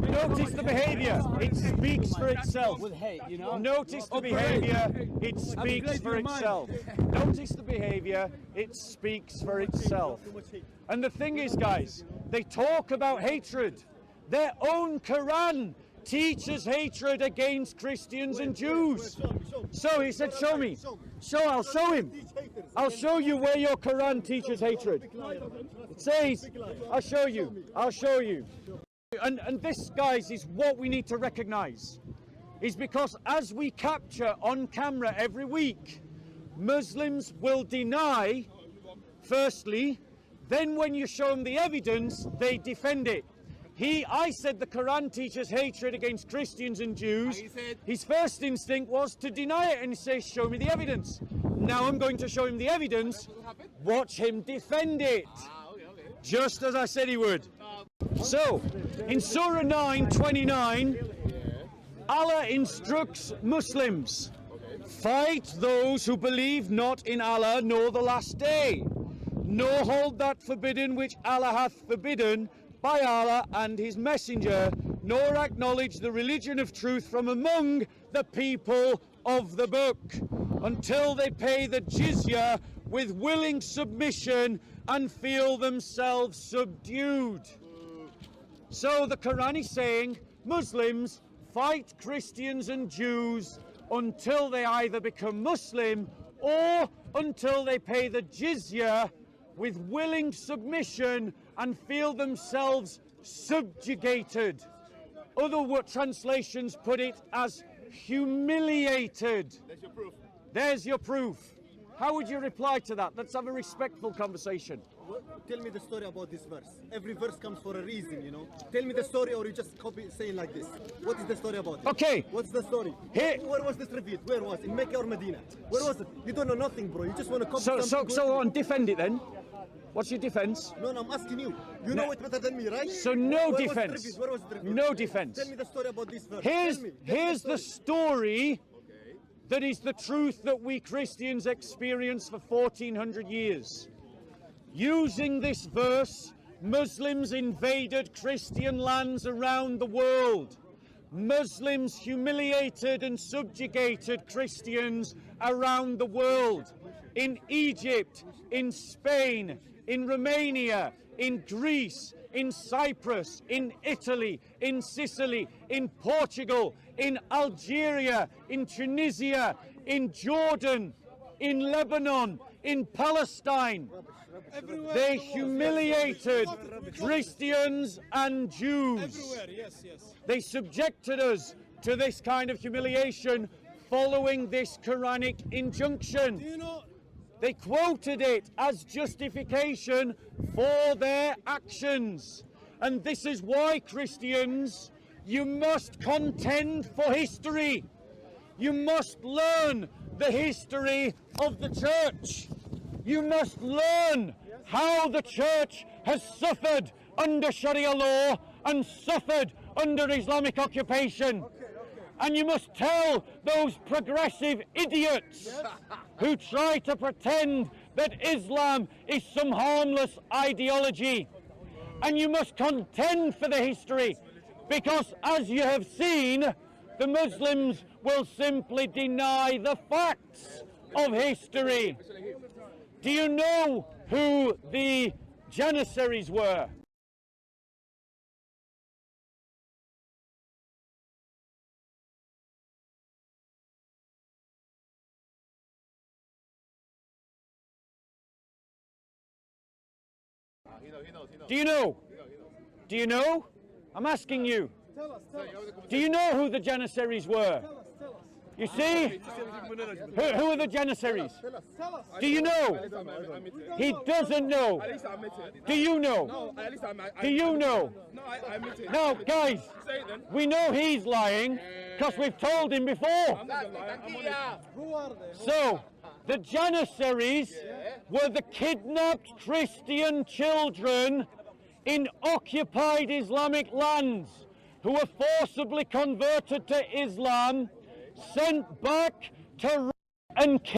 Notice the behaviour. It speaks for itself. With hate, you know? Notice the behaviour. It speaks for itself. Notice the behaviour. It speaks for itself. And the thing is, guys, they talk about hatred. Their own Quran teaches hatred against Christians and Jews. So he said, show me. I'll show him. I'll show you where your Quran teaches hatred. It says, I'll show you. I'll show you. And this, guys, is what we need to recognize. Is because as we capture on camera every week, Muslims will deny, firstly, then when you show them the evidence, they defend it. I said the Quran teaches hatred against Christians and Jews. His first instinct was to deny it and say, show me the evidence. Now I'm going to show him the evidence. Watch him defend it. Just as I said he would. So, in Surah 9:29, Allah instructs Muslims, fight those who believe not in Allah nor the last day, nor hold that forbidden which Allah hath forbidden by Allah and his messenger, nor acknowledge the religion of truth from among the people of the book, until they pay the jizya with willing submission and feel themselves subdued. So the Quran is saying, Muslims, fight Christians and Jews until they either become Muslim or until they pay the jizya with willing submission and feel themselves subjugated. Other translations put it as humiliated. There's your proof. There's your proof. How would you reply to that? Let's have a respectful conversation. Tell me the story about this verse. Every verse comes for a reason, you know. Tell me the story, or you just copy saying like this. What is the story about it? Okay. What's the story? Where was this revealed? Where was it? In Mecca or Medina? Where was it? You don't know nothing, bro. You just want to copy something. So on, defend it then. What's your defense? No, I'm asking you. You know it better than me, right? So no Where defense. Was it Where was it revealed? No defense. Tell me the story about this verse. Here's the story that is the truth that we Christians experience for 1400 years. Using this verse, Muslims invaded Christian lands around the world. Muslims humiliated and subjugated Christians around the world. In Egypt, in Spain, in Romania, in Greece, in Cyprus, in Italy, in Sicily, in Portugal, in Algeria, in Tunisia, in Jordan, in Lebanon, in Palestine. They humiliated Christians and Jews. They subjected us to this kind of humiliation following this Quranic injunction. They quoted it as justification for their actions. And this is why, Christians, you must contend for history. You must learn the history of the church. You must learn how the church has suffered under Sharia law and suffered under Islamic occupation. And you must tell those progressive idiots who try to pretend that Islam is some harmless ideology. And you must contend for the history, because as you have seen, the Muslims will simply deny the facts of history. Do you know who the Janissaries were? Do you know? Do you know? I'm asking you. Do you know who the Janissaries were? You see? Who are the Janissaries? Do you know? He doesn't know. Do you know? Do you know? Now, guys, we know he's lying because we've told him before. So, the Janissaries were the kidnapped Christian children in occupied Islamic lands who were forcibly converted to Islam, sent back to and kill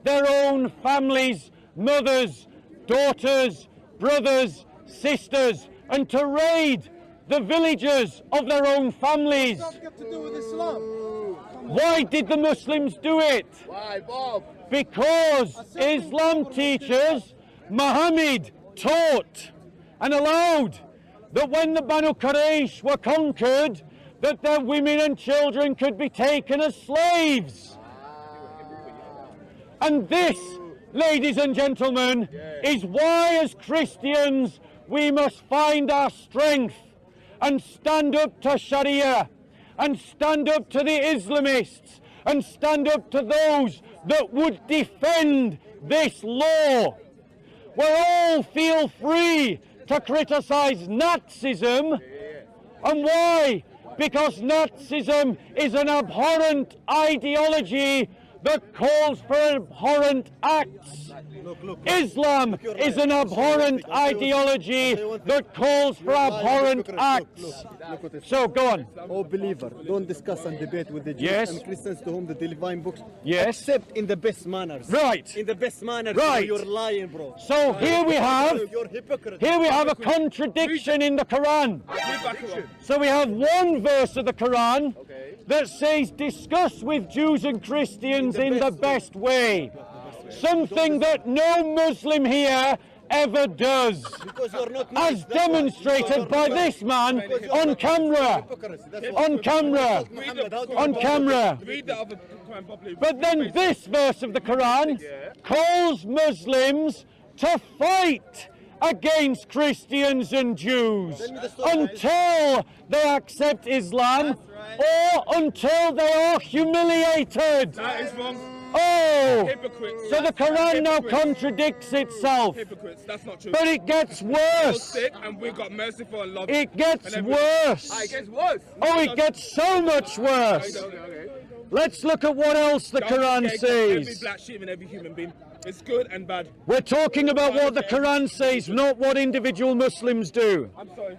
their own families, mothers, daughters, brothers, sisters, and to raid the villagers of their own families. What's that got to do with Islam? Why did the Muslims do it? Why, Bob? Because Islam teaches, Muhammad taught and allowed that when the Banu Quraysh were conquered, that their women and children could be taken as slaves. And this, ladies and gentlemen, is why as Christians we must find our strength and stand up to Sharia, and stand up to the Islamists, and stand up to those that would defend this law. We all feel free to criticize Nazism. And why? Because Nazism is an abhorrent ideology that calls for abhorrent acts. Islam is an abhorrent ideology that calls for abhorrent acts. So go on. Oh believer, don't discuss and debate with the Jews Yes. and Christians to whom the divine books. Yes. Except in the best manners. Right. In the best manners. Right. You're lying, bro. So here we have a contradiction in the Quran. So we have one verse of the Quran that says discuss with Jews and Christians in the best way. Something that no Muslim here ever does, as demonstrated by this man on camera. On camera. On camera. But then this verse of the Quran calls Muslims to fight against Christians and Jews until they accept Islam or until they are humiliated. That is wrong. Oh, Hypocrites. so the Quran now Hypocrites. contradicts itself. Hypocrites, that's not true. But it gets We're worse. sick and we got merciful and loving. It gets worse. It gets worse. Oh, it gets so much worse. Okay. Let's look at what else the Quran Every says. black sheep and every human being. It's good and bad. We're talking about what the Quran says, not what individual Muslims do. I'm sorry.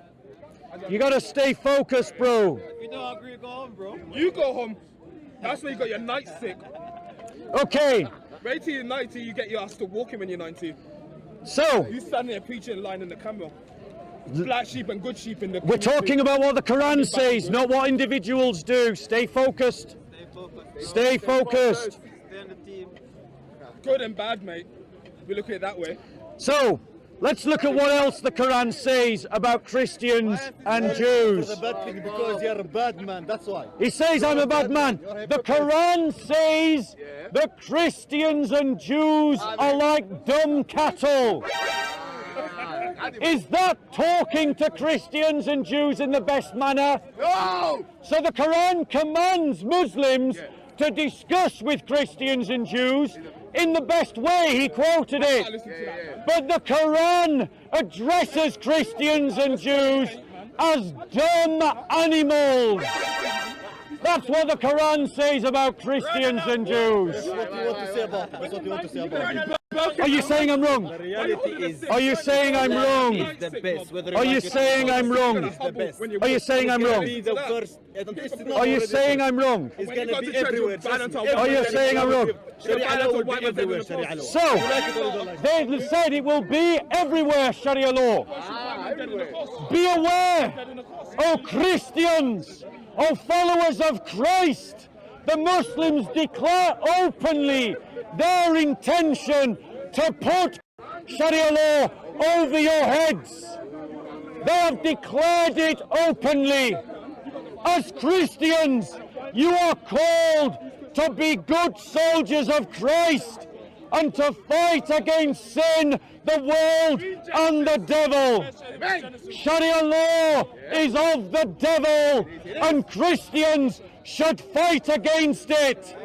You gotta stay focused, bro. If you don't agree, go home, bro. You go home. That's where you got your night sick. Okay, Wait till you're 90, you get your ass to walking when you're 90. so You standing there preaching, lying in the camera. Black sheep and good sheep in the we're talking about what the Quran says, not what individuals do. Stay focused. Stay focused. Good and bad, mate. We look at it that way. So, let's look at what else the Quran says about Christians and Jews. It's a bad thing because you're a bad man, that's why. He says I'm a bad man. The Quran says that Christians and Jews are like dumb cattle. Is that talking to Christians and Jews in the best manner? No! So the Quran commands Muslims to discuss with Christians and Jews in the best way. He quoted I it. listen to that. But the Quran addresses Christians and Jews as dumb animals. That's what the Quran says about Christians and Jews. That's what you want to say about it. That's what you want to say about it. Are you saying I'm wrong? The reality is Are you saying I'm wrong? the best. Whether Are you saying I'm wrong? It's the best. Are you saying I'm wrong? Be the first. It's not Are you already saying I'm wrong? It's When going you to go be to church, everywhere. you ban until Trust me. Are you saying I'm wrong? Sharia law will be everywhere. Sharia law. So, they said it will be everywhere, Sharia law. Be aware, oh Christians, oh followers of Christ, the Muslims declare openly their intention to put Sharia law over your heads. They have declared it openly. As Christians, you are called to be good soldiers of Christ and to fight against sin, the world, and the devil. Sharia law is of the devil, and Christians should fight against it.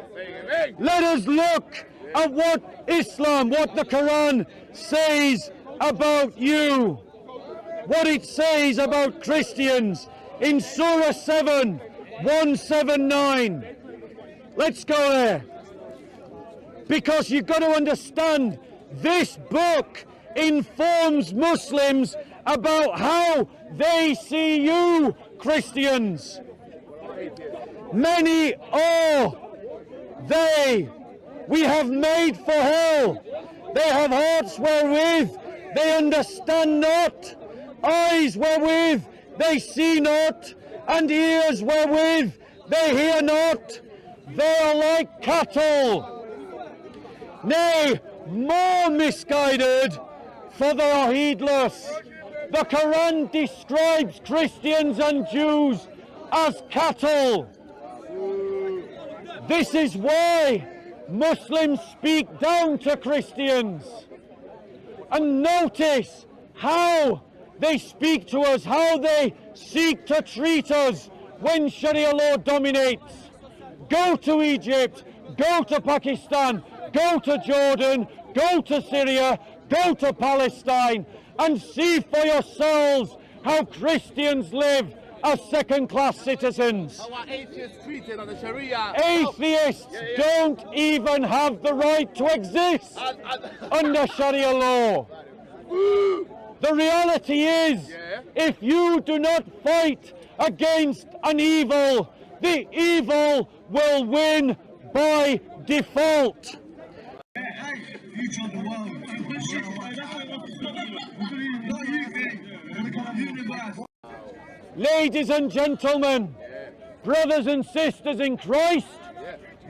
Let us look at what Islam, what the Quran says about you, what it says about Christians in Surah 7, 179. Let's go there. Because you've got to understand, this book informs Muslims about how they see you, Christians. Many are they we have made for hell. They have hearts wherewith they understand not, eyes wherewith they see not, and ears wherewith they hear not. They are like cattle, nay, more misguided, for they are heedless. The Quran describes Christians and Jews as cattle. This is why Muslims speak down to Christians. And notice how they speak to us, how they seek to treat us when Sharia law dominates. Go to Egypt, go to Pakistan, go to Jordan, go to Syria, go to Palestine, and see for yourselves how Christians live as second-class citizens. How are atheists treated under Sharia? Atheists don't even have the right to exist under Sharia law. The reality is, if you do not fight against an evil, the evil will win by default. Future of the world. Ladies and gentlemen, brothers and sisters in Christ,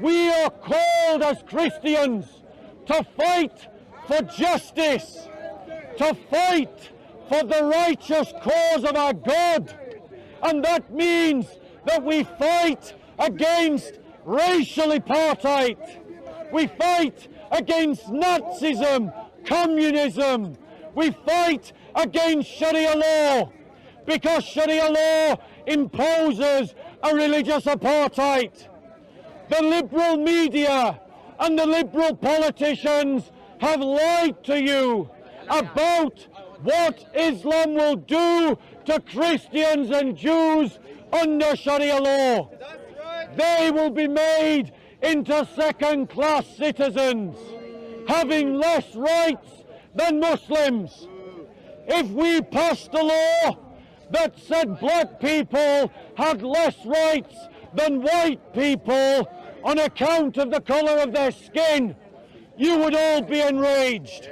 we are called as Christians to fight for justice, to fight for the righteous cause of our God. And that means that we fight against racial apartheid. We fight against Nazism, communism. We fight against Sharia law, because Sharia law imposes a religious apartheid. The liberal media and the liberal politicians have lied to you about what Islam will do to Christians and Jews under Sharia law. They will be made into second-class citizens, having less rights than Muslims. If we passed a law that said black people had less rights than white people on account of the colour of their skin, you would all be enraged.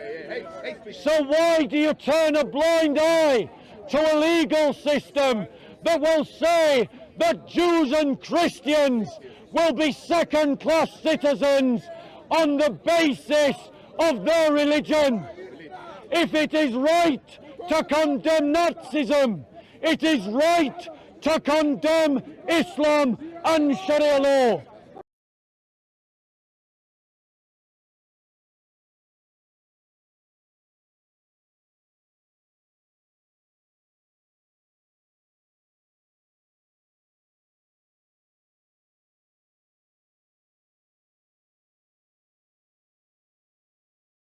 So why do you turn a blind eye to a legal system that will say that Jews and Christians will be second-class citizens on the basis of their religion? If it is right to condemn Nazism, it is right to condemn Islam and Sharia law.